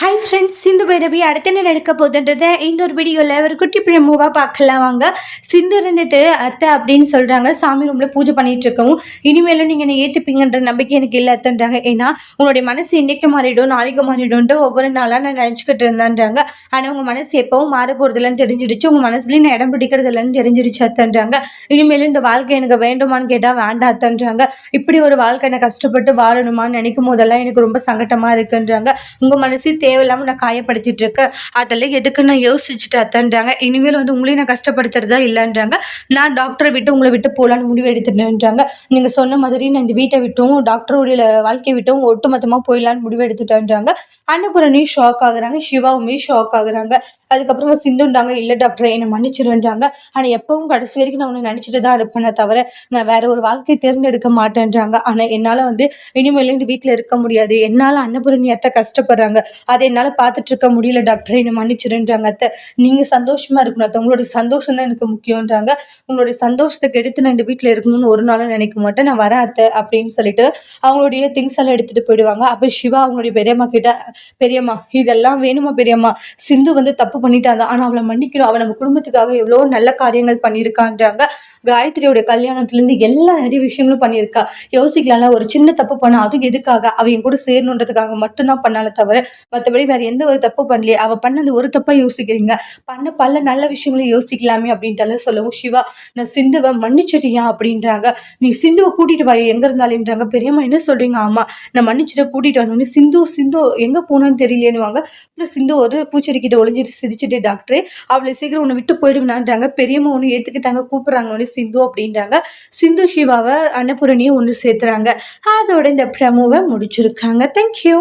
Hi friends, Sindhu Bhairavi அடுத்த என்ன நடக்க போகுதுன்றதை இந்த ஒரு வீடியோவில் ஒரு குட்டி மூவாக பார்க்கலாம் வாங்க. சிந்து இருந்துட்டு அத்தை அப்படின்னு சொல்கிறாங்க, சாமி ரூமில் பூஜை பண்ணிட்டு இருக்கவும் இனிமேலும் நீங்கள் என்னை ஏற்றுப்பீங்கன்ற நம்பிக்கை எனக்கு இல்லை அத்தைன்றாங்க. ஏன்னா உங்களுடைய மனசு இன்றைக்கு மாறிடும் நாளைக்கு மாறிடும்ன்ட்டு ஒவ்வொரு நாளாக நான் நினச்சிக்கிட்டு இருந்தேன்றாங்க. ஆனால் உங்கள் மனசு எப்பவும் மாற போகிறதுலன்னு தெரிஞ்சிடுச்சு, உங்கள் மனசுலேயும் நான் இடம் பிடிக்கிறது இல்லைன்னு தெரிஞ்சிடுச்சு அத்தைன்றாங்க. இனிமேலும் இந்த வாழ்க்கை எனக்கு வேண்டுமான்னு கேட்டால் வேண்டாம் அத்தைன்றாங்க. இப்படி ஒரு வாழ்க்கை நான் கஷ்டப்பட்டு வாழணுமான்னு நினைக்கும் போதெல்லாம் எனக்கு ரொம்ப சங்கட்டமாக இருக்குன்றாங்க. உங்கள் மனசு தேவையில்லாமல் நான் காயப்படுத்திட்டு இருக்கேன், அதெல்லாம் எதுக்கு நான் யோசிச்சுட்டு அத்தன்றாங்க. இனிமேல் உங்களையும் நான் கஷ்டப்படுத்துறதா இல்லைன்றாங்க. நான் டாக்டரை விட்டு உங்களை விட்டு போகலான்னு முடிவு எடுத்துட்டேன்றாங்க. நீங்கள் சொன்ன மாதிரி நான் இந்த வீட்டை விட்டும் டாக்டருடைய வாழ்க்கை விட்டும் ஒட்டுமொத்தமாக போயிடலான்னு முடிவு எடுத்துட்டேன்றாங்க. அன்னபூரணி ஷாக் ஆகுறாங்க, சிவாவுமே ஷாக் ஆகுறாங்க. அதுக்கப்புறமா சிந்துன்றாங்க, இல்லை டாக்டரை என்னை மன்னிச்சிருன்றாங்க. ஆனால் எப்பவும் கடைசி வரைக்கும் நான் உன்னை நினச்சிட்டு தான் இருப்பேனே தவிர நான் வேற ஒரு வாழ்க்கையை தேர்ந்தெடுக்க மாட்டேன்றாங்க. ஆனால் என்னால் இனிமேலும் இந்த வீட்டில் இருக்க முடியாது, என்னால் அன்னபூரணி அத்தை கஷ்டப்படுறாங்க, அதை என்னால் பார்த்துட்டு இருக்க முடியல டாக்டரை, என்னை மன்னிச்சிருன்றாங்க. அத்தை நீங்கள் சந்தோஷமாக இருக்கணும் அத்தை, உங்களுடைய சந்தோஷம் தான் எனக்கு முக்கியன்றாங்க. உங்களுடைய சந்தோஷத்துக்கு எடுத்து நான் இந்த வீட்டில் இருக்கணும்னு ஒரு நாளும் நினைக்க மாட்டேன், நான் வரேன் அத்தை அப்படின்னு சொல்லிட்டு அவங்களுடைய திங்ஸ் எல்லாம் எடுத்துகிட்டு போயிடுவாங்க. அப்போ சிவா அவங்களுடைய பெரியம்மா கிட்ட, பெரியம்மா இதெல்லாம் வேணுமா பெரியம்மா, சிந்து தப்பு பண்ணிட்டாங்க, ஆனால் அவளை மன்னிக்கணும், அவள் நம்ம குடும்பத்துக்காக எவ்வளோ நல்ல காரியங்கள் பண்ணியிருக்கான்றாங்க. காயத்ரியோட கல்யாணத்துலேருந்து எல்லா நிறைய விஷயங்களும் பண்ணியிருக்கா. யோசிக்கலாம்ல, ஒரு சின்ன தப்பு பண்ணா அதுவும் எதுக்காக, அவன் என் கூட சேரணுன்றதுக்காக மட்டும்தான் பண்ணாலே தவிர மற்றபடி வேற எந்த ஒரு தப்பு பண்ணலையே, அவ பண்ணது ஒரு தப்பா யோசிக்கிறீங்க, பண்ண பல நல்ல விஷயங்களையும் யோசிக்கலாமே அப்படின்ட்டு சொல்லவும் சிவா, நான் சிந்துவை மன்னிச்சிட்டியா அப்படின்றாங்க. நீ சிந்துவை கூட்டிட்டு வா எங்க இருந்தாலும்ன்றாங்க. பெரியம்மா என்ன சொல்றீங்க? ஆமா நான் மன்னிச்சுட்டு கூட்டிட்டு வரணும்னு. சிந்து சிந்து எங்க போனான்னு தெரியலேன்னுவாங்க. அப்புறம் சிந்து ஒரு பூச்செடிக்கிட்ட ஒளிஞ்சிட்டு சிரிச்சுட்டு, டாக்டரே அவளை சீக்கிரம் உன்னை விட்டு போயிடுவேனான்றாங்க. பெரியம்மா ஒன்று ஏத்துக்கிட்டாங்க, கூப்பிடுறாங்க ஒன்று சிந்து அப்படின்றாங்க. சிந்து சிவாவை அன்னபூரணியை ஒன்று சேர்த்துறாங்க. அதோட இந்த ப்ரமோவை முடிச்சிருக்காங்க. தேங்க்யூ.